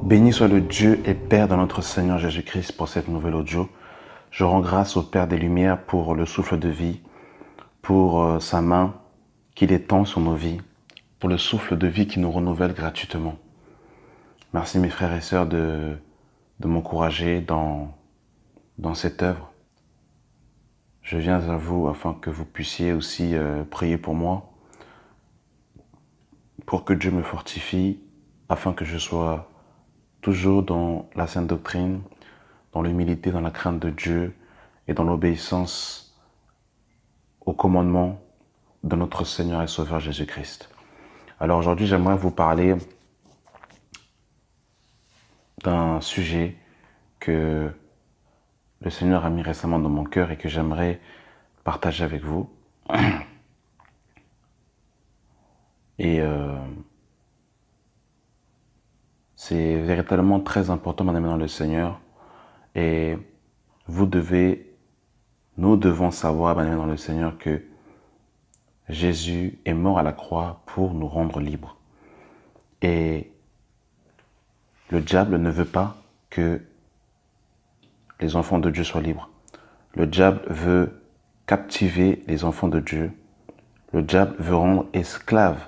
Béni soit le Dieu et Père de notre Seigneur Jésus-Christ pour cette nouvelle audio. Je rends grâce au Père des Lumières pour le souffle de vie, pour sa main qu'il étend sur nos vies, pour le souffle de vie qui nous renouvelle gratuitement. Merci mes frères et sœurs de m'encourager dans cette œuvre. Je viens à vous afin que vous puissiez aussi prier pour moi, pour que Dieu me fortifie, afin que je sois toujours dans la sainte doctrine, dans l'humilité, dans la crainte de Dieu et dans l'obéissance au commandement de notre Seigneur et Sauveur Jésus-Christ. Alors aujourd'hui, j'aimerais vous parler d'un sujet que le Seigneur a mis récemment dans mon cœur et que j'aimerais partager avec vous. Et c'est véritablement très important, madame, dans le Seigneur. Et nous devons savoir, madame, dans le Seigneur, que Jésus est mort à la croix pour nous rendre libres. Et le diable ne veut pas que les enfants de Dieu soient libres. Le diable veut captiver les enfants de Dieu. Le diable veut rendre esclaves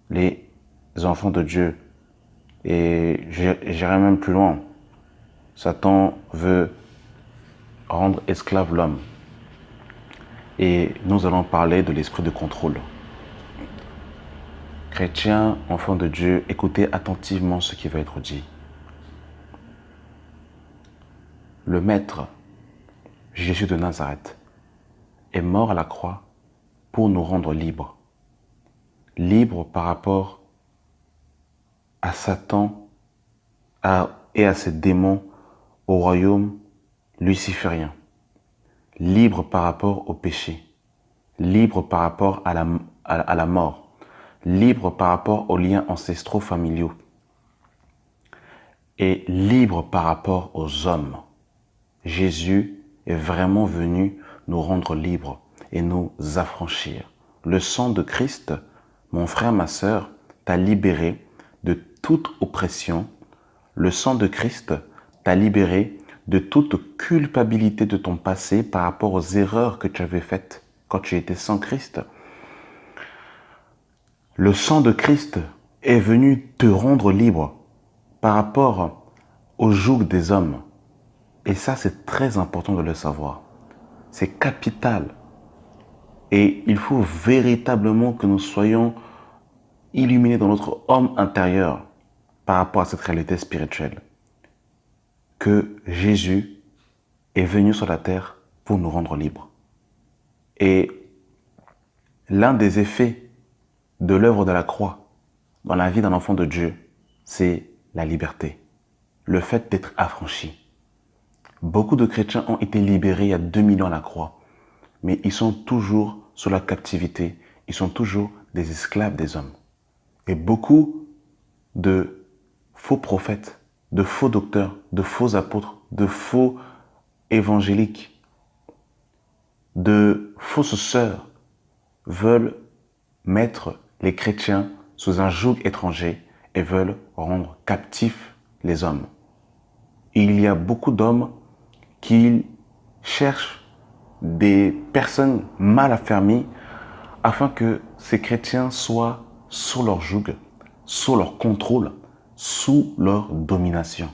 les enfants de Dieu. Et j'irai même plus loin. Satan veut rendre esclave l'homme. Et nous allons parler de l'esprit de contrôle. Chrétiens, enfants de Dieu, écoutez attentivement ce qui va être dit. Le Maître, Jésus de Nazareth, est mort à la croix pour nous rendre libres. Libres par rapport à Satan et à ses démons au royaume luciférien. Libre par rapport au péché, libre par rapport à la mort, libre par rapport aux liens ancestraux familiaux et libre par rapport aux hommes. Jésus est vraiment venu nous rendre libres et nous affranchir. Le sang de Christ, mon frère, ma sœur, t'a libéré de toute oppression. Le sang de Christ t'a libéré de toute culpabilité de ton passé par rapport aux erreurs que tu avais faites quand tu étais sans Christ. Le sang de Christ est venu te rendre libre par rapport au joug des hommes. Et ça, c'est très important de le savoir. C'est capital. Et il faut véritablement que nous soyons illuminés dans notre homme intérieur par rapport à cette réalité spirituelle. Que Jésus est venu sur la terre pour nous rendre libres. Et l'un des effets de l'œuvre de la croix dans la vie d'un enfant de Dieu, c'est la liberté, le fait d'être affranchi. Beaucoup de chrétiens ont été libérés il y a 2000 ans à la croix, mais ils sont toujours sous la captivité, ils sont toujours des esclaves des hommes. Et beaucoup de faux prophètes, de faux docteurs, de faux apôtres, de faux évangéliques, de fausses sœurs veulent mettre les chrétiens sous un joug étranger et veulent rendre captifs les hommes. Il y a beaucoup d'hommes qui cherchent des personnes mal affermies afin que ces chrétiens soient sous leur joug, sous leur contrôle, sous leur domination.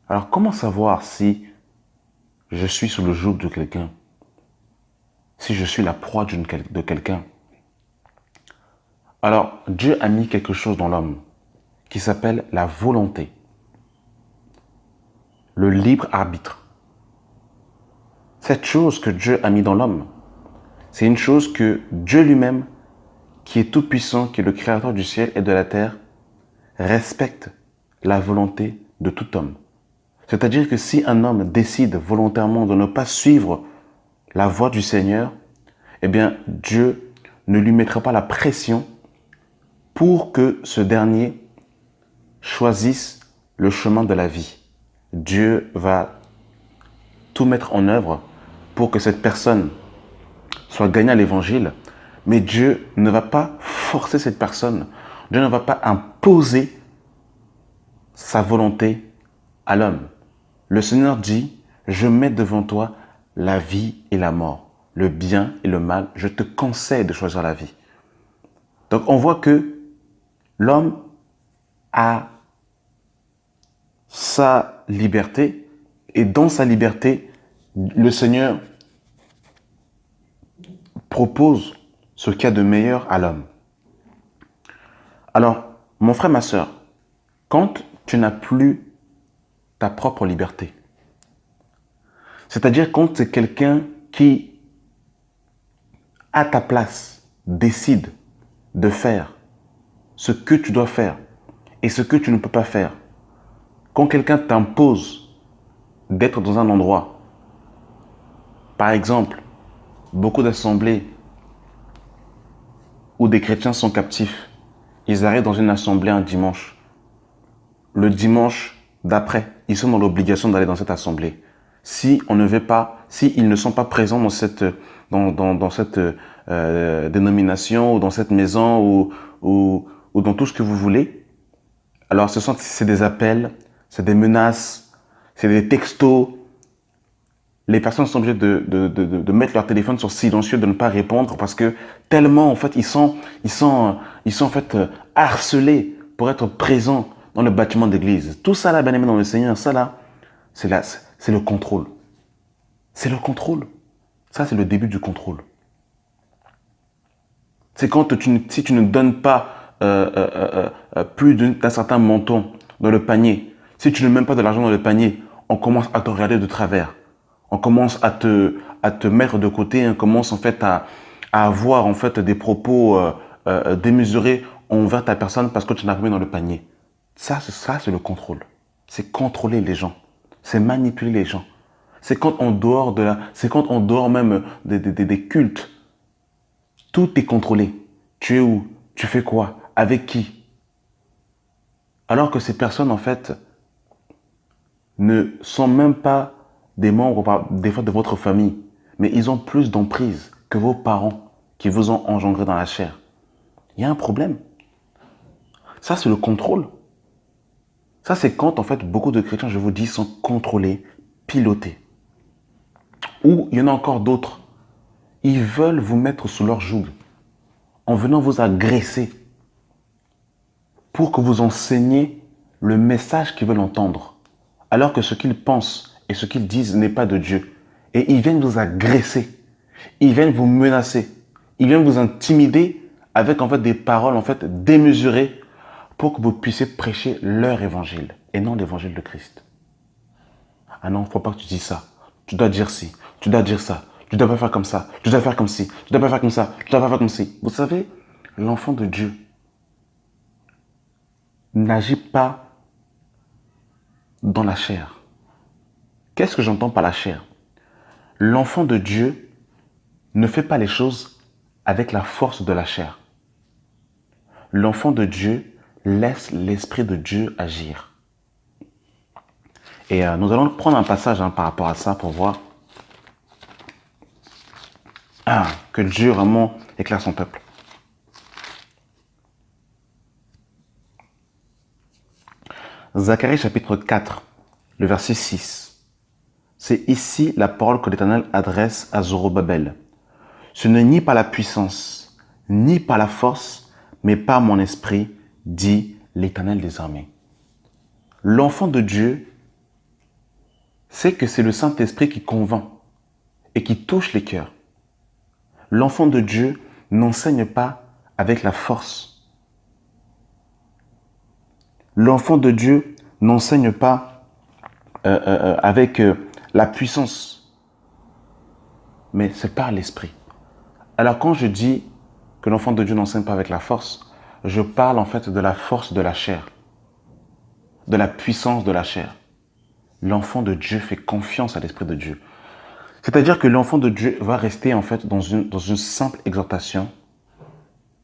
Alors comment savoir si je suis sous le joug de quelqu'un, si je suis la proie de quelqu'un? Alors Dieu a mis quelque chose dans l'homme qui s'appelle la volonté, le libre arbitre. Cette chose que Dieu a mis dans l'homme, c'est une chose que Dieu lui-même, qui est tout-puissant, qui est le créateur du ciel et de la terre, respecte la volonté de tout homme. C'est-à-dire que si un homme décide volontairement de ne pas suivre la voie du Seigneur, eh bien Dieu ne lui mettra pas la pression pour que ce dernier choisisse le chemin de la vie. Dieu va tout mettre en œuvre pour que cette personne soit gagnée à l'évangile, mais Dieu ne va pas forcer cette personne. Dieu ne va pas imposer sa volonté à l'homme. Le Seigneur dit, je mets devant toi la vie et la mort, le bien et le mal. Je te conseille de choisir la vie. Donc on voit que l'homme a sa liberté et dans sa liberté, le Seigneur propose ce qu'il y a de meilleur à l'homme. Alors, mon frère, ma soeur, quand tu n'as plus ta propre liberté, c'est-à-dire quand c'est quelqu'un qui, à ta place, décide de faire ce que tu dois faire et ce que tu ne peux pas faire, quand quelqu'un t'impose d'être dans un endroit, par exemple, beaucoup d'assemblées où des chrétiens sont captifs, ils arrivent dans une assemblée un dimanche. Le dimanche d'après, ils sont dans l'obligation d'aller dans cette assemblée. Si on ne veut pas, si ils ne sont pas présents dans cette, dénomination ou dans cette maison ou dans tout ce que vous voulez, alors c'est des appels, c'est des menaces, c'est des textos. Les personnes sont obligées de mettre leur téléphone sur silencieux, de ne pas répondre parce que tellement en fait ils sont en fait harcelés pour être présents dans le bâtiment d'église. Tout ça là, bien aimé dans le Seigneur, ça là, c'est le contrôle. C'est le contrôle. Ça, c'est le début du contrôle. C'est quand si tu ne donnes pas plus d'un certain montant dans le panier, si tu ne mets même pas de l'argent dans le panier, on commence à te regarder de travers. On commence à te mettre de côté, on commence en fait à avoir en fait des propos démesurés envers ta personne parce que tu n'as pas mis dans le panier. Ça, c'est le contrôle. C'est contrôler les gens. C'est manipuler les gens. C'est quand on dehors même des cultes. Tout est contrôlé. Tu es où? Tu fais quoi? Avec qui? Alors que ces personnes, en fait, ne sont même pas des membres, des fois, de votre famille. Mais ils ont plus d'emprise que vos parents qui vous ont engendré dans la chair. Il y a un problème. Ça, c'est le contrôle. Ça, c'est quand, en fait, beaucoup de chrétiens, je vous dis, sont contrôlés, pilotés. Ou il y en a encore d'autres. Ils veulent vous mettre sous leur joug en venant vous agresser pour que vous enseigniez le message qu'ils veulent entendre. Alors que ce qu'ils pensent et ce qu'ils disent n'est pas de Dieu. Et ils viennent vous agresser. Ils viennent vous menacer. Ils viennent vous intimider avec en fait des paroles en fait démesurées pour que vous puissiez prêcher leur évangile et non l'évangile de Christ. Ah non, il ne faut pas que tu dises ça. Tu dois dire ci, tu dois dire ça, tu dois pas faire comme ça, tu dois faire comme ci, tu dois pas faire comme ça, tu dois pas faire comme ci. Vous savez, l'enfant de Dieu n'agit pas dans la chair. Qu'est-ce que j'entends par la chair? L'enfant de Dieu ne fait pas les choses avec la force de la chair. L'enfant de Dieu laisse l'Esprit de Dieu agir. Et nous allons prendre un passage par rapport à ça pour voir que Dieu vraiment éclaire son peuple. Zacharie chapitre 4, le verset 6. C'est ici la parole que l'Éternel adresse à Zorobabel. Ce n'est ni par la puissance, ni par la force, mais par mon esprit, dit l'Éternel des armées. L'enfant de Dieu sait que c'est le Saint-Esprit qui convainc et qui touche les cœurs. L'enfant de Dieu n'enseigne pas avec la force. L'enfant de Dieu n'enseigne pas avec la puissance, mais c'est par l'esprit. Alors quand je dis que l'enfant de Dieu n'enseigne pas avec la force, je parle en fait de la force de la chair, de la puissance de la chair. L'enfant de Dieu fait confiance à l'Esprit de Dieu. C'est-à-dire que l'enfant de Dieu va rester en fait dans une simple exhortation,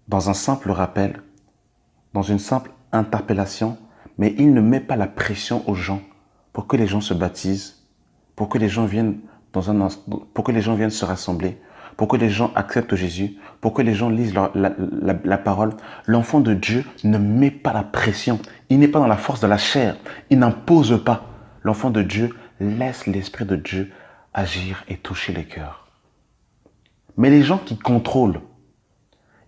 dans un simple rappel, dans une simple interpellation, mais il ne met pas la pression aux gens pour que les gens se baptisent, pour que les gens viennent pour que les gens viennent se rassembler, pour que les gens acceptent Jésus, pour que les gens lisent la parole. L'enfant de Dieu ne met pas la pression. Il n'est pas dans la force de la chair. Il n'impose pas. L'enfant de Dieu laisse l'Esprit de Dieu agir et toucher les cœurs. Mais les gens qui contrôlent,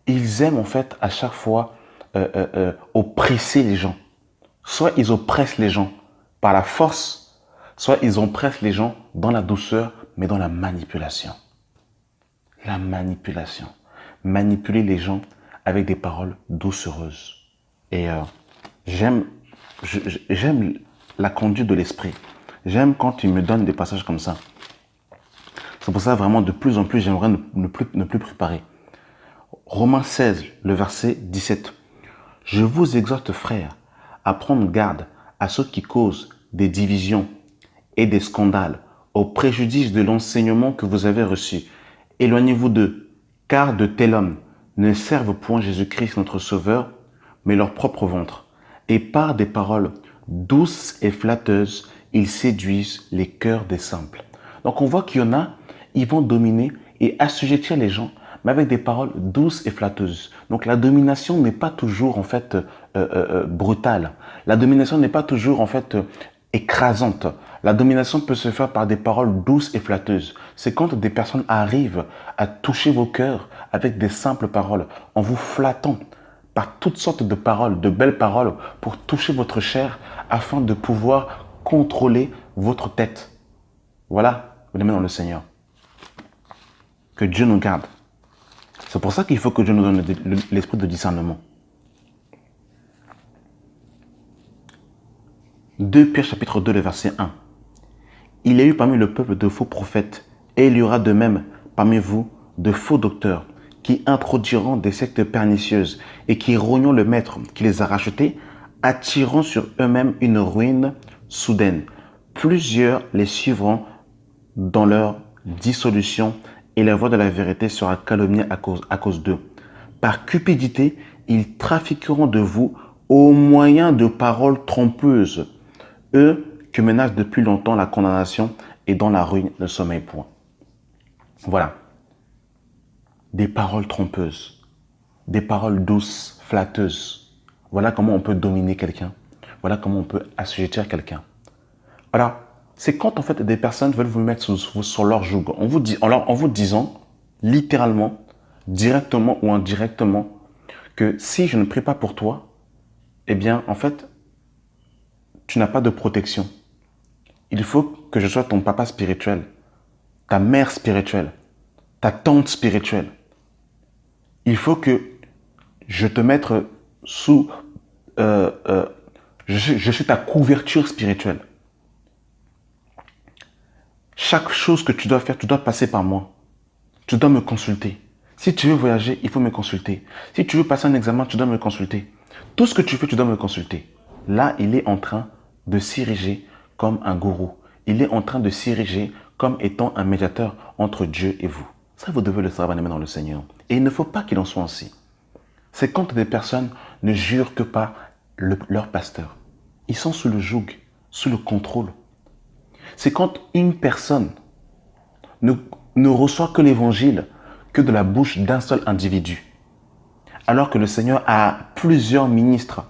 ils aiment en fait à chaque fois oppresser les gens. Soit ils oppressent les gens par la force, soit ils oppressent les gens dans la douceur, mais dans la manipulation. La manipulation. Manipuler les gens avec des paroles doucereuses. Et j'aime la conduite de l'esprit. J'aime quand il me donne des passages comme ça. C'est pour ça vraiment de plus en plus j'aimerais ne plus préparer. Romains 16, le verset 17. Je vous exhorte, frères, à prendre garde à ceux qui causent des divisions et des scandales au préjudice de l'enseignement que vous avez reçu. Éloignez-vous d'eux, car de tels hommes ne servent point Jésus-Christ notre Sauveur, mais leur propre ventre. Et par des paroles douces et flatteuses, ils séduisent les cœurs des simples. Donc on voit qu'il y en a, ils vont dominer et assujettir les gens, mais avec des paroles douces et flatteuses. Donc la domination n'est pas toujours en fait brutale. La domination n'est pas toujours en fait écrasante. La domination peut se faire par des paroles douces et flatteuses. C'est quand des personnes arrivent à toucher vos cœurs avec des simples paroles, en vous flattant par toutes sortes de paroles, de belles paroles, pour toucher votre chair afin de pouvoir contrôler votre tête. Voilà, vous l'aimez dans le Seigneur. Que Dieu nous garde. C'est pour ça qu'il faut que Dieu nous donne l'esprit de discernement. 2 Pierre chapitre 2, le verset 1. Il y a eu parmi le peuple de faux prophètes, et il y aura de même parmi vous de faux docteurs, qui introduiront des sectes pernicieuses et qui rogneront le maître qui les a rachetés, attirant sur eux-mêmes une ruine soudaine. Plusieurs les suivront dans leur dissolution et la voie de la vérité sera calomniée à cause d'eux. Par cupidité, ils trafiqueront de vous au moyen de paroles trompeuses, eux que menacent depuis longtemps la condamnation et dont la ruine ne sommeille point. Voilà. Des paroles trompeuses, des paroles douces, flatteuses. Voilà comment on peut dominer quelqu'un. Voilà comment on peut assujettir quelqu'un. Alors, c'est quand en fait des personnes veulent vous mettre sur leur joug, en vous disant littéralement, directement ou indirectement, que si je ne prie pas pour toi, eh bien en fait, tu n'as pas de protection. Il faut que je sois ton papa spirituel, ta mère spirituelle, ta tante spirituelle. Il faut que je te mette sous... je suis ta couverture spirituelle. Chaque chose que tu dois faire, tu dois passer par moi. Tu dois me consulter. Si tu veux voyager, il faut me consulter. Si tu veux passer un examen, tu dois me consulter. Tout ce que tu fais, tu dois me consulter. Là, il est en train de s'ériger comme un gourou. Il est en train de s'ériger comme étant un médiateur entre Dieu et vous. Ça, vous devez le savoir, bien-aimés dans le Seigneur. Et il ne faut pas qu'il en soit ainsi. C'est quand des personnes ne jurent que par leur pasteur. Ils sont sous le joug, sous le contrôle. C'est quand une personne ne reçoit que l'évangile que de la bouche d'un seul individu. Alors que le Seigneur a plusieurs ministres.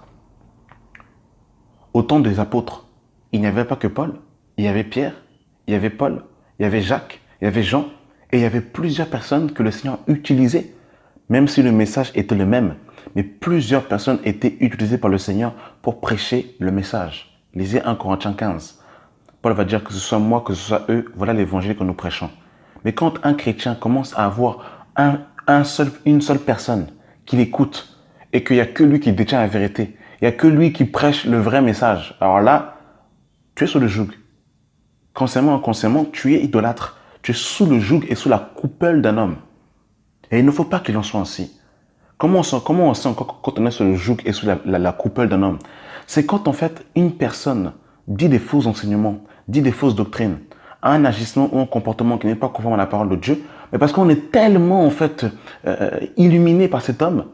Au temps des apôtres, il n'y avait pas que Paul, il y avait Pierre, il y avait Paul, il y avait Jacques, il y avait Jean, et il y avait plusieurs personnes que le Seigneur utilisait, même si le message était le même. Mais plusieurs personnes étaient utilisées par le Seigneur pour prêcher le message. Lisez 1 Corinthiens 15. Paul va dire que ce soit moi, que ce soit eux, voilà l'évangile que nous prêchons. Mais quand un chrétien commence à avoir une seule personne qui l'écoute et qu'il n'y a que lui qui détient la vérité, il n'y a que lui qui prêche le vrai message, alors là, tu es sous le joug. Consciemment ou inconsciemment, tu es idolâtre. Tu es sous le joug et sous la coupole d'un homme. Et il ne faut pas qu'il en soit ainsi. Comment on sent quand on est sous le joug et sous la coupole d'un homme? C'est quand en fait une personne dit des faux enseignements, dit des fausses doctrines, a un agissement ou un comportement qui n'est pas conforme à la parole de Dieu, mais parce qu'on est tellement en fait illuminé par cet homme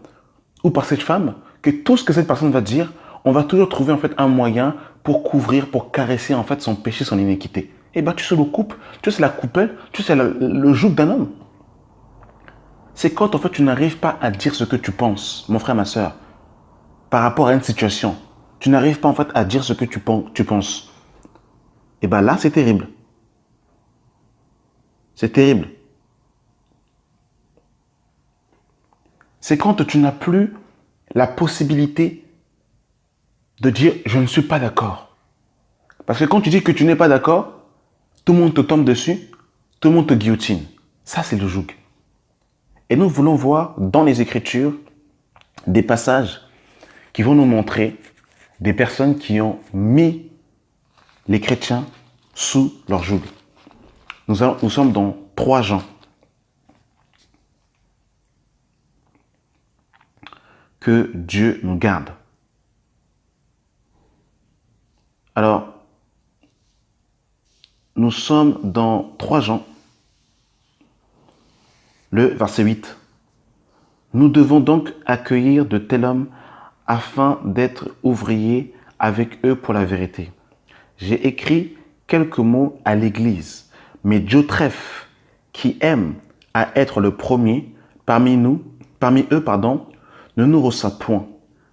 ou par cette femme que tout ce que cette personne va dire, on va toujours trouver en fait un moyen pour couvrir, pour caresser en fait son péché, son iniquité. Et bien tu se le coupes, tu es la coupelle, tu es le joug d'un homme. C'est quand en fait tu n'arrives pas à dire ce que tu penses, mon frère, ma soeur, par rapport à une situation. Tu n'arrives pas en fait à dire ce que tu penses. Et bien là, c'est terrible. C'est terrible. C'est quand tu n'as plus la possibilité de dire je ne suis pas d'accord. Parce que quand tu dis que tu n'es pas d'accord, tout le monde te tombe dessus, tout le monde te guillotine. Ça, c'est le joug. Et nous voulons voir dans les Écritures des passages qui vont nous montrer des personnes qui ont mis les chrétiens sous leur joug. Nous sommes dans 3 Jean. Que Dieu nous garde. Alors, nous sommes dans 3 Jean, le verset 8. Nous devons donc accueillir de tels hommes afin d'être ouvriers avec eux pour la vérité. J'ai écrit quelques mots à l'Église, mais Diotrephe, qui aime à être le premier parmi eux, ne nous reçoit point.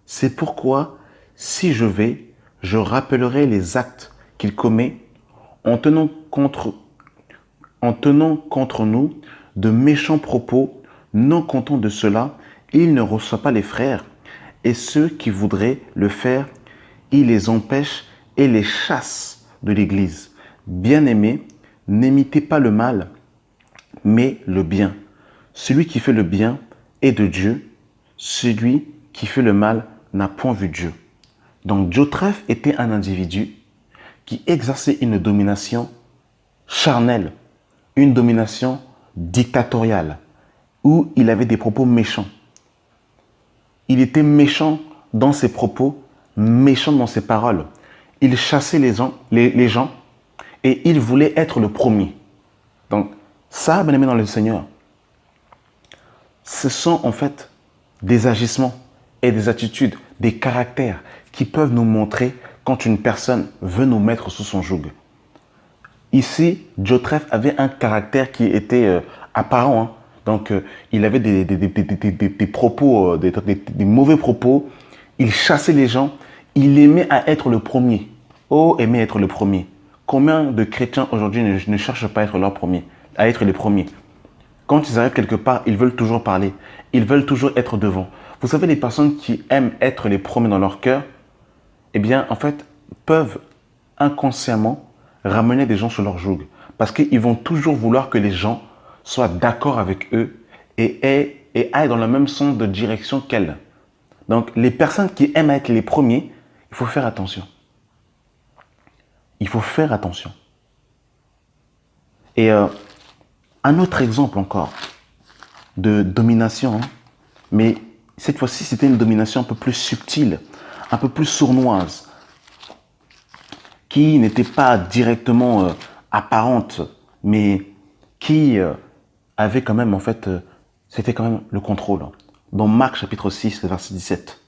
C'est pourquoi, si je vais, je rappellerai les actes qu'il commet en tenant contre nous de méchants propos, non content de cela, il ne reçoit pas les frères, et ceux qui voudraient le faire, il les empêche et les chasse de l'Église. Bien-aimés, n'imitez pas le mal, mais le bien. Celui qui fait le bien est de Dieu, celui qui fait le mal n'a point vu Dieu. Donc Diotrephe était un individu qui exerçait une domination charnelle, une domination dictatoriale, où il avait des propos méchants. Il était méchant dans ses propos, méchant dans ses paroles. Il chassait les gens et il voulait être le premier. Donc ça, bien aimé dans le Seigneur, ce sont en fait des agissements et des attitudes, des caractères qui peuvent nous montrer quand une personne veut nous mettre sous son joug. Ici, Diotrephe avait un caractère qui était apparent. Hein. Donc, il avait des propos, des mauvais propos. Il chassait les gens. Il aimait à être le premier. Oh, aimer être le premier. Combien de chrétiens aujourd'hui ne cherchent pas à être leur premier, à être les premiers? Quand ils arrivent quelque part, ils veulent toujours parler. Ils veulent toujours être devant. Vous savez, les personnes qui aiment être les premiers dans leur cœur, eh bien, en fait, peuvent inconsciemment ramener des gens sur leur joug. Parce qu'ils vont toujours vouloir que les gens soient d'accord avec eux et aillent dans le même sens de direction qu'elles. Donc, les personnes qui aiment être les premiers, il faut faire attention. Il faut faire attention. Et un autre exemple encore de domination, hein, mais cette fois-ci, c'était une domination un peu plus subtile, un peu plus sournoise, qui n'était pas directement apparente, mais qui avait quand même, en fait, c'était quand même le contrôle. Dans Marc chapitre 6, verset 17.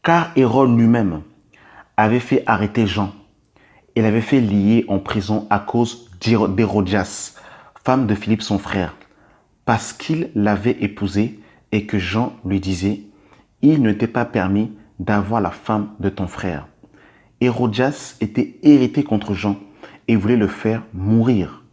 Car Hérode lui-même avait fait arrêter Jean et l'avait fait lier en prison à cause d'Hérodias, femme de Philippe son frère, parce qu'il l'avait épousée et que Jean lui disait, il ne t'est pas permis d'avoir la femme de ton frère. Hérodias était irritée contre Jean et voulait le faire mourir.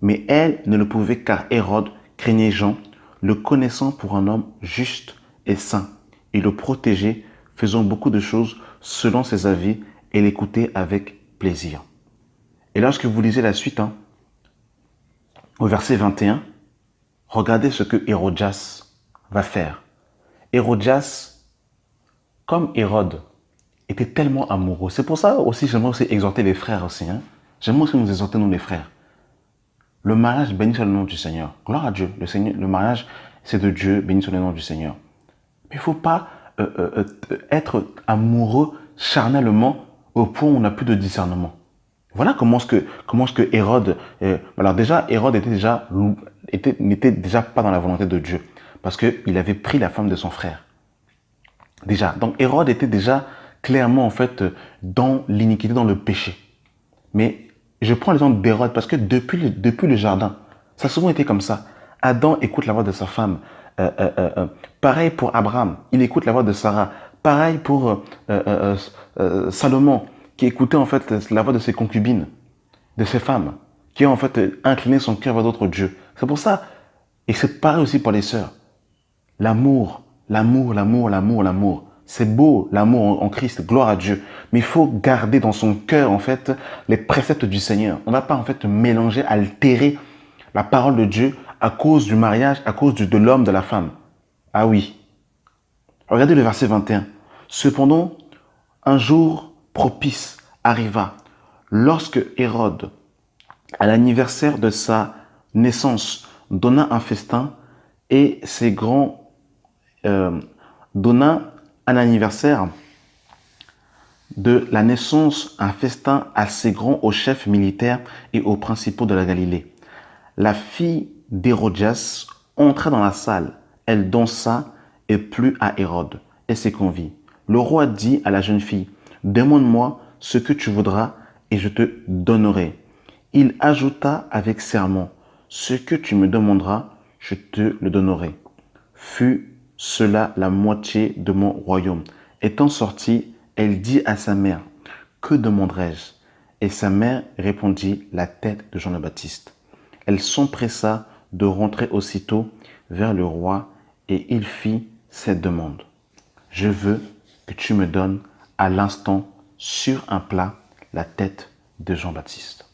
Mais elle ne le pouvait car Hérode craignait Jean, le connaissant pour un homme juste et saint, et le protégeait, faisant beaucoup de choses selon ses avis et l'écoutait avec plaisir. Et lorsque vous lisez la suite, hein, au verset 21, regardez ce que Hérodias va faire. Hérodias, comme Hérode, était tellement amoureux. C'est pour ça aussi, j'aimerais aussi exhorter les frères aussi. Hein. J'aimerais aussi nous exhorter, nous les frères. Le mariage, béni soit le nom du Seigneur. Gloire à Dieu. Le mariage, c'est de Dieu, béni soit le nom du Seigneur. Mais il ne faut pas être amoureux charnellement au point où on n'a plus de discernement. Voilà comment est-ce que Hérode... alors déjà, Hérode n'était déjà pas dans la volonté de Dieu. Parce qu'il avait pris la femme de son frère. Déjà. Donc Hérode était déjà clairement en fait dans l'iniquité, dans le péché. Mais je prends l'exemple d'Hérode parce que depuis le jardin, ça a souvent été comme ça. Adam écoute la voix de sa femme. Pareil pour Abraham, il écoute la voix de Sarah. Pareil pour Salomon, qui écoutait en fait la voix de ses concubines, de ses femmes, qui ont en fait incliné son cœur vers d'autres dieux. C'est pour ça, et c'est pareil aussi pour les sœurs. L'amour, l'amour, l'amour, l'amour, l'amour. C'est beau, l'amour en Christ, gloire à Dieu. Mais il faut garder dans son cœur, en fait, les préceptes du Seigneur. On ne va pas, en fait, mélanger, altérer la parole de Dieu à cause du mariage, à cause de l'homme, de la femme. Ah oui. Regardez le verset 21. Cependant, un jour propice arriva, lorsque Hérode, à l'anniversaire de sa naissance, donna un festin et ses grands donna un anniversaire de la naissance, un festin assez grand aux chefs militaires et aux principaux de la Galilée. La fille d'Hérodias entra dans la salle. Elle dansa et plut à Hérode et ses convives. Le roi dit à la jeune fille, « Demande-moi ce que tu voudras et je te donnerai. » Il ajouta avec serment, « Ce que tu me demanderas, je te le donnerai. » Fut cela la moitié de mon royaume. Étant sortie, elle dit à sa mère, « Que demanderai-je » Et sa mère répondit, « La tête de Jean le Baptiste. » Elle s'empressa de rentrer aussitôt vers le roi et il fit cette demande. « Je veux que tu me donnes à l'instant sur un plat la tête de Jean-Baptiste. »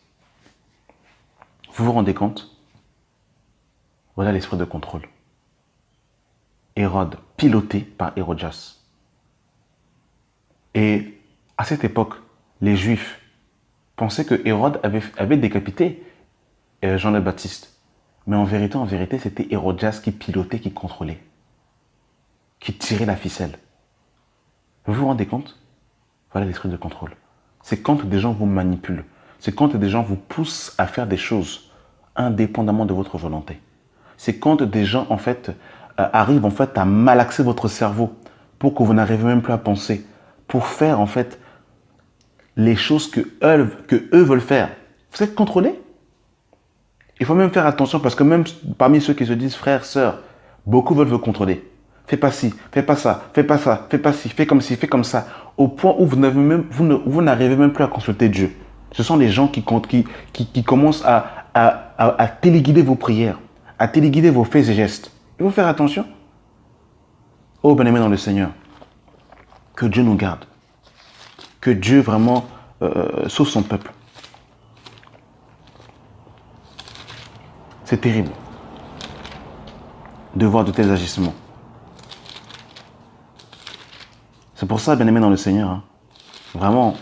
Vous vous rendez compte? Voilà l'esprit de contrôle. Hérode, piloté par Hérodias. Et à cette époque, les Juifs pensaient que Hérode avait décapité Jean le Baptiste. Mais en vérité, c'était Hérodias qui pilotait, qui contrôlait, qui tirait la ficelle. Vous vous rendez compte? Voilà l'esprit de contrôle. C'est quand des gens vous manipulent. C'est quand des gens vous poussent à faire des choses indépendamment de votre volonté. C'est quand des gens, en fait, arrivent en fait, à malaxer votre cerveau pour que vous n'arrivez même plus à penser, pour faire, en fait, les choses que eux veulent faire. Vous êtes contrôlé. Il faut même faire attention parce que même parmi ceux qui se disent frères, sœurs, beaucoup veulent vous contrôler. Fais pas ci, fais pas ça, fais pas ça, fais pas ci, fais comme ci, fais comme ça. Au point où vous n'arrivez même plus à consulter Dieu. Ce sont les gens qui commencent à téléguider vos prières, à téléguider vos faits et gestes. Il faut faire attention. Oh bien-aimé dans le Seigneur, que Dieu nous garde. Que Dieu vraiment sauve son peuple. C'est terrible de voir de tels agissements. C'est pour ça, bien-aimé dans le Seigneur, hein, vraiment,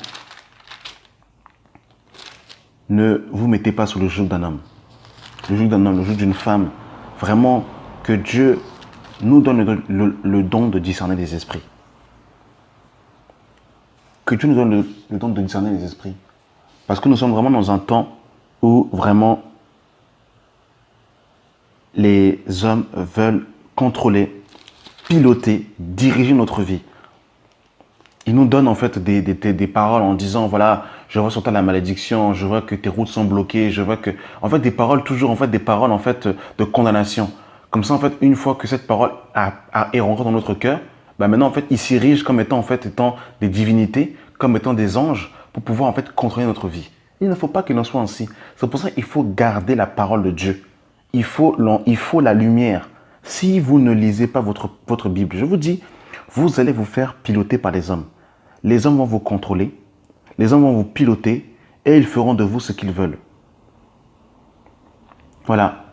ne vous mettez pas sous le joug d'un homme. Le joug d'un homme, le joug d'une femme. Vraiment, que Dieu nous donne le don de discerner les esprits. Que Dieu nous donne le don de discerner les esprits. Parce que nous sommes vraiment dans un temps où vraiment les hommes veulent contrôler, piloter, diriger notre vie. Ils nous donnent en fait des paroles en disant, voilà, je vois sur toi la malédiction, je vois que tes routes sont bloquées, je vois que... En fait, des paroles toujours, en fait, des paroles en fait de condamnation. Comme ça, en fait, une fois que cette parole est rentrée dans notre cœur, bah maintenant, en fait, ils s'érigent comme étant, en fait, étant des divinités, comme étant des anges, pour pouvoir, en fait, contrôler notre vie. Il ne faut pas qu'il en soit ainsi. C'est pour ça qu'il faut garder la parole de Dieu. Il faut la lumière. Si vous ne lisez pas votre Bible, je vous dis, vous allez vous faire piloter par les hommes. Les hommes vont vous contrôler, les hommes vont vous piloter et ils feront de vous ce qu'ils veulent. Voilà.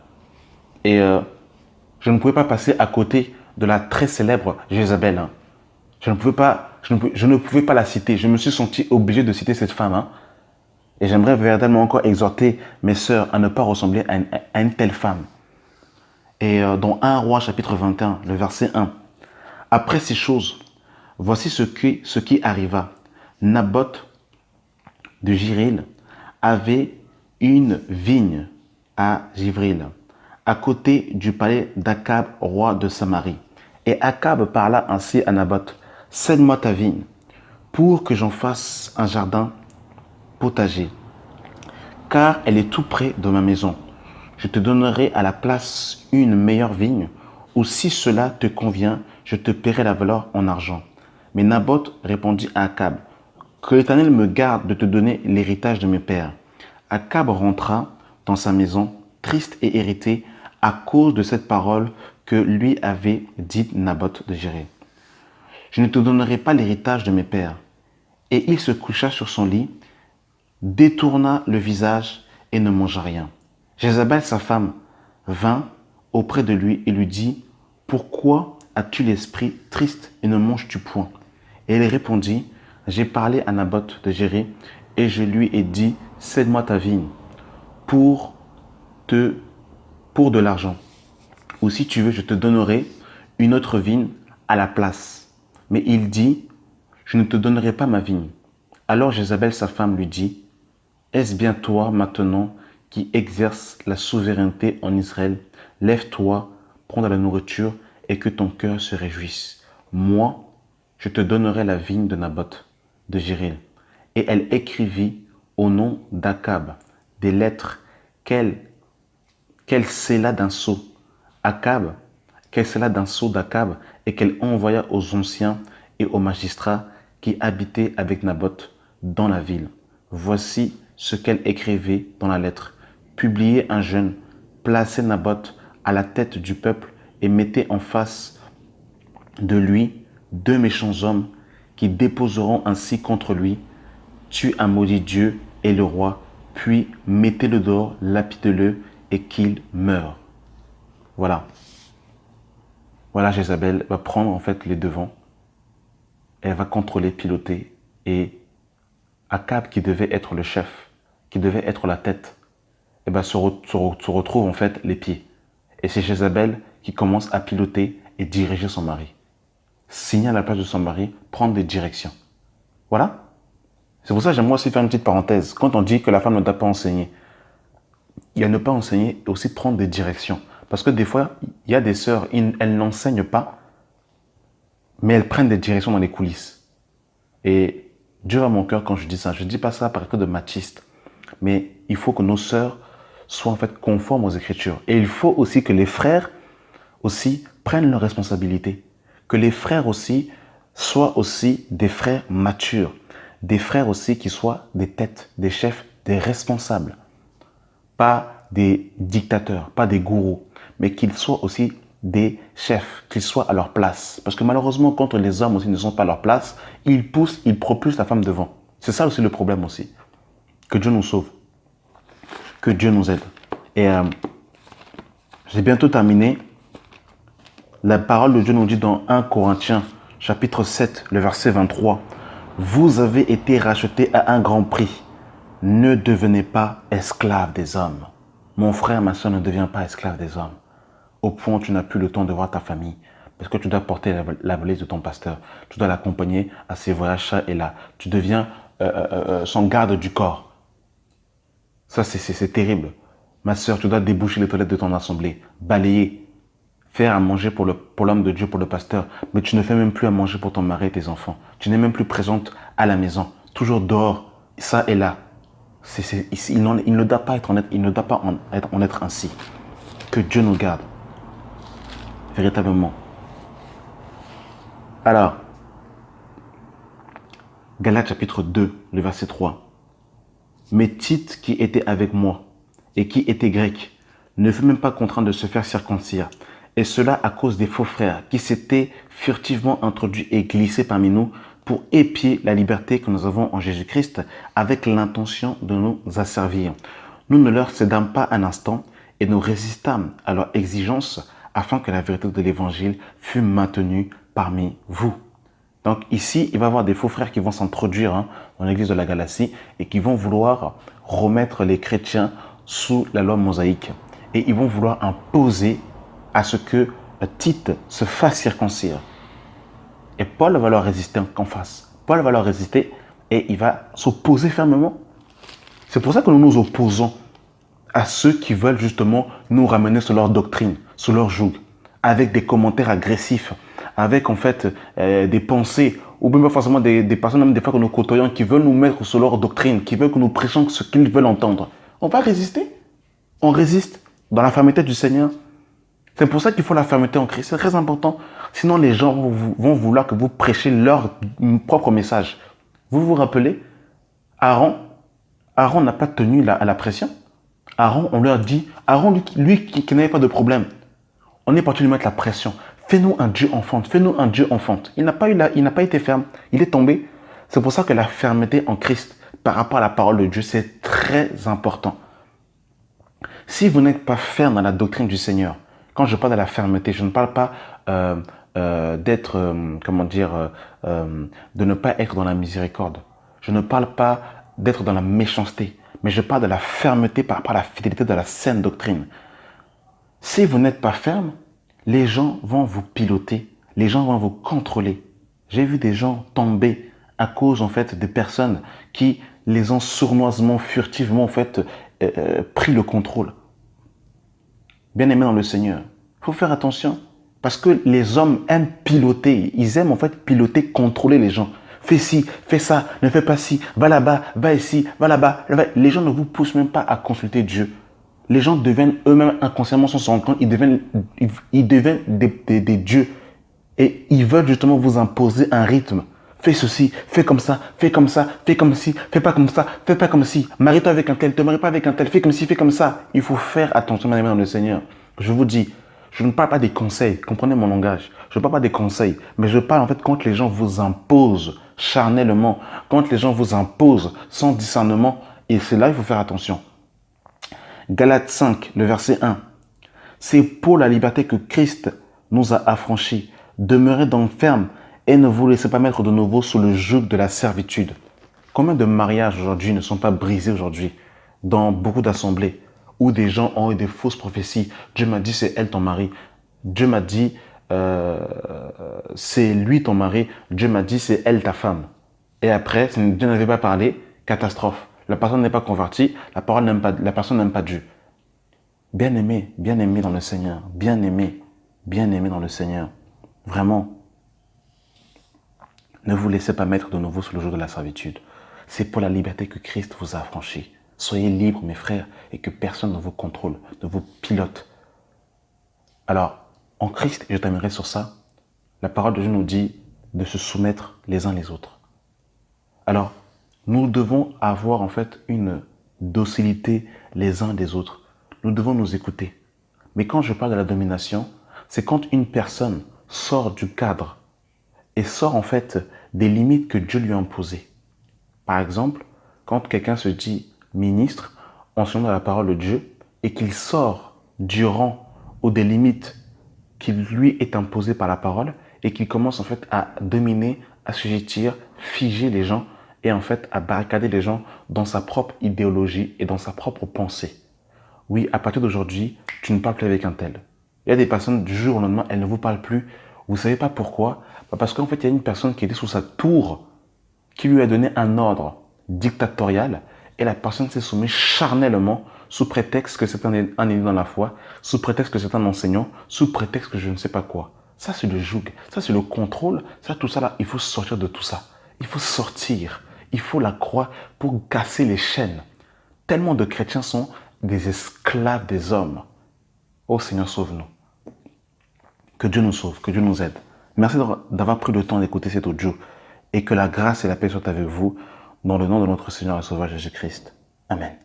Et je ne pouvais pas passer à côté de la très célèbre Jézabel. Hein. Je ne pouvais pas la citer. Je me suis senti obligé de citer cette femme. Hein. Et j'aimerais véritablement encore exhorter mes sœurs à ne pas ressembler à une telle femme. Et dans 1 Roi chapitre 21, le verset 1. Après ces choses, voici ce qui arriva. Naboth de Jériel avait une vigne à Jivril, à côté du palais d'Akab, roi de Samarie. Et Akab parla ainsi à Naboth, « Cède-moi ta vigne, pour que j'en fasse un jardin potager, car elle est tout près de ma maison. je te donnerai à la place une meilleure vigne, ou si cela te convient, je te paierai la valeur en argent. Mais Naboth répondit à Akab, que l'Éternel me garde de te donner l'héritage de mes pères. Akab rentra dans sa maison, triste et irrité à cause de cette parole que lui avait dite Naboth de Jérusalem. Je ne te donnerai pas l'héritage de mes pères. Et il se coucha sur son lit, détourna le visage et ne mangea rien. Jézabel, sa femme, vint auprès de lui et lui dit, « Pourquoi as-tu l'esprit triste et ne manges-tu point ?» Et il répondit, « J'ai parlé à Naboth de Jérusalem et je lui ai dit, « Cède-moi ta vigne pour de l'argent. Ou si tu veux, je te donnerai une autre vigne à la place. » Mais il dit, « Je ne te donnerai pas ma vigne. » Alors Jézabel, sa femme, lui dit, « Est-ce bien toi maintenant qui exerces la souveraineté en Israël? Lève-toi, prends de la nourriture et que ton cœur se réjouisse. Moi, je te donnerai la vigne de Naboth de Jérusalem. » Et elle écrivit au nom d'Akab des lettres qu'elle scella d'un sceau d'Akab et qu'elle envoya aux anciens et aux magistrats qui habitaient avec Naboth dans la ville. Voici ce qu'elle écrivait dans la lettre. Publiez un jeûne, placez Naboth à la tête du peuple et mettez en face de lui 2 méchants hommes qui déposeront ainsi contre lui. Tu as maudit Dieu et le roi, puis mettez-le dehors, lapidez-le et qu'il meure. Voilà. Voilà, Jézabel va prendre en fait les devants. Elle va contrôler, piloter. Et Akab, qui devait être le chef, qui devait être la tête, se retrouve en fait les pieds. Et c'est Jézabel qui commence à piloter et diriger son mari. Signer à la place de son mari, prendre des directions. Voilà. C'est pour ça que j'aimerais aussi faire une petite parenthèse. Quand on dit que la femme ne doit pas enseigner, il y a ne pas enseigner et aussi prendre des directions. Parce que des fois, il y a des sœurs, elles n'enseignent pas, mais elles prennent des directions dans les coulisses. Et Dieu a mon cœur quand je dis ça. Je ne dis pas ça par cœur de machiste, mais il faut que nos sœurs soient en fait conformes aux Écritures. Et il faut aussi que les frères aussi prennent leurs responsabilités. Que les frères aussi soient aussi des frères matures. Des frères aussi qui soient des têtes, des chefs, des responsables. Pas des dictateurs, pas des gourous, mais qu'ils soient aussi des chefs, qu'ils soient à leur place. Parce que malheureusement, quand les hommes aussi ne sont pas à leur place, ils propulsent la femme devant. C'est ça aussi le problème aussi. Que Dieu nous sauve. Que Dieu nous aide. Et j'ai bientôt terminé. La parole de Dieu nous dit dans 1 Corinthiens, chapitre 7, le verset 23. Vous avez été rachetés à un grand prix. Ne devenez pas esclaves des hommes. Mon frère, ma soeur, ne deviens pas esclave des hommes. Au point où tu n'as plus le temps de voir ta famille. Parce que tu dois porter la valise de ton pasteur. Tu dois l'accompagner à ses voyages ça et là. Tu deviens son garde du corps. Ça, c'est terrible. Ma soeur, tu dois déboucher les toilettes de ton assemblée. Balayer. Faire à manger pour l'homme de Dieu, pour le pasteur. Mais tu ne fais même plus à manger pour ton mari et tes enfants. Tu n'es même plus présente à la maison. Toujours dehors, ça et là. Il ne doit pas être honnête, il ne doit pas en être ainsi. Que Dieu nous garde. Véritablement. Alors, Galates chapitre 2, le verset 3. Mais Tite, qui était avec moi et qui était grec, ne fut même pas contraint de se faire circoncire. Et cela à cause des faux frères qui s'étaient furtivement introduits et glissés parmi nous pour épier la liberté que nous avons en Jésus-Christ avec l'intention de nous asservir. Nous ne leur cédâmes pas un instant et nous résistâmes à leurs exigences afin que la vérité de l'évangile fût maintenue parmi vous. Donc ici, il va y avoir des faux frères qui vont s'introduire dans l'église de la Galatie et qui vont vouloir remettre les chrétiens sous la loi mosaïque. Et ils vont vouloir imposer à ce que Tite se fasse circoncire. Et Paul va leur résister en face. Paul va leur résister et il va s'opposer fermement. C'est pour ça que nous nous opposons à ceux qui veulent justement nous ramener sur leur doctrine, sur leur joug, avec des commentaires agressifs, avec en fait des pensées, ou même pas forcément des personnes, même des fois que nous côtoyons, qui veulent nous mettre sur leur doctrine, qui veulent que nous prêchions ce qu'ils veulent entendre. On va résister. On résiste. dans la fermeté du Seigneur. C'est pour ça qu'il faut la fermeté en Christ. C'est très important. Sinon, les gens vont vouloir que vous prêchiez leur propre message. Vous vous rappelez, Aaron n'a pas tenu à la pression. Aaron, on leur dit, Aaron, lui qui n'avait pas de problème, on est parti lui mettre la pression. Fais-nous un Dieu enfante, fais-nous un Dieu enfante. Il n'a pas été ferme, il est tombé. C'est pour ça que la fermeté en Christ par rapport à la parole de Dieu, c'est très important. Si vous n'êtes pas ferme dans la doctrine du Seigneur, quand je parle de la fermeté, je ne parle pas d'être, de ne pas être dans la miséricorde. Je ne parle pas d'être dans la méchanceté, mais je parle de la fermeté par rapport à la fidélité de la saine doctrine. Si vous n'êtes pas ferme, les gens vont vous piloter, les gens vont vous contrôler. J'ai vu des gens tomber à cause en fait de personnes qui les ont sournoisement, furtivement en fait pris le contrôle. Bien-aimés dans le Seigneur, il faut faire attention parce que les hommes aiment piloter, ils aiment en fait piloter, contrôler les gens. Fais ci, fais ça, ne fais pas ci, va là-bas, va ici, va là-bas. Les gens ne vous poussent même pas à consulter Dieu. Les gens deviennent eux-mêmes inconsciemment sans s'en rendre compte, ils deviennent des dieux. Et ils veulent justement vous imposer un rythme. Fais ceci, fais comme ça, fais comme ça, fais comme ci, fais pas comme ça, fais pas comme ci. Marie-toi avec un tel, te marie pas avec un tel, fais comme ci, fais comme ça. Il faut faire attention, mes amis, dans le Seigneur. Je vous dis, je ne parle pas des conseils, comprenez mon langage. Je ne parle pas des conseils, mais je parle en fait quand les gens vous imposent charnellement, quand les gens vous imposent sans discernement. Et c'est là il faut faire attention. Galates 5, le verset 1. C'est pour la liberté que Christ nous a affranchis. Demeurez donc fermes et ne vous laissez pas mettre de nouveau sous le joug de la servitude. Combien de mariages aujourd'hui ne sont pas brisés aujourd'hui dans beaucoup d'assemblées où des gens ont eu des fausses prophéties. Dieu m'a dit c'est elle ton mari. Dieu m'a dit c'est lui ton mari. Dieu m'a dit c'est elle ta femme. Et après, si Dieu n'avait pas parlé, catastrophe. La personne n'est pas convertie, la personne n'aime pas Dieu. Bien-aimé dans le Seigneur, bien-aimé dans le Seigneur. Vraiment, ne vous laissez pas mettre de nouveau sous le joug de la servitude. C'est pour la liberté que Christ vous a affranchis. Soyez libres, mes frères, et que personne ne vous contrôle, ne vous pilote. Alors, en Christ, et je terminerai sur ça, la parole de Dieu nous dit de se soumettre les uns les autres. Alors, nous devons avoir en fait une docilité les uns des autres. Nous devons nous écouter. Mais quand je parle de la domination, c'est quand une personne sort du cadre et sort en fait des limites que Dieu lui a imposées. Par exemple, quand quelqu'un se dit ministre, enseignant la parole de Dieu, et qu'il sort du rang ou des limites qui lui est imposées par la parole, et qu'il commence en fait à dominer, assujettir, figer les gens, et en fait à barricader les gens dans sa propre idéologie et dans sa propre pensée. Oui, à partir d'aujourd'hui, tu ne parles plus avec un tel. Il y a des personnes, du jour au lendemain, elles ne vous parlent plus. Vous ne savez pas pourquoi? Parce qu'en fait, il y a une personne qui était sous sa tour, qui lui a donné un ordre dictatorial, et la personne s'est soumise charnellement, sous prétexte que c'est un élu dans la foi, sous prétexte que c'est un enseignant, sous prétexte que je ne sais pas quoi. Ça, c'est le joug, ça, c'est le contrôle, ça, tout ça là, il faut sortir de tout ça. Il faut sortir. Il faut la croix pour casser les chaînes. Tellement de chrétiens sont des esclaves des hommes. Oh Seigneur, sauve-nous. Que Dieu nous sauve, que Dieu nous aide. Merci d'avoir pris le temps d'écouter cet audio et que la grâce et la paix soient avec vous dans le nom de notre Seigneur et Sauveur Jésus-Christ. Amen.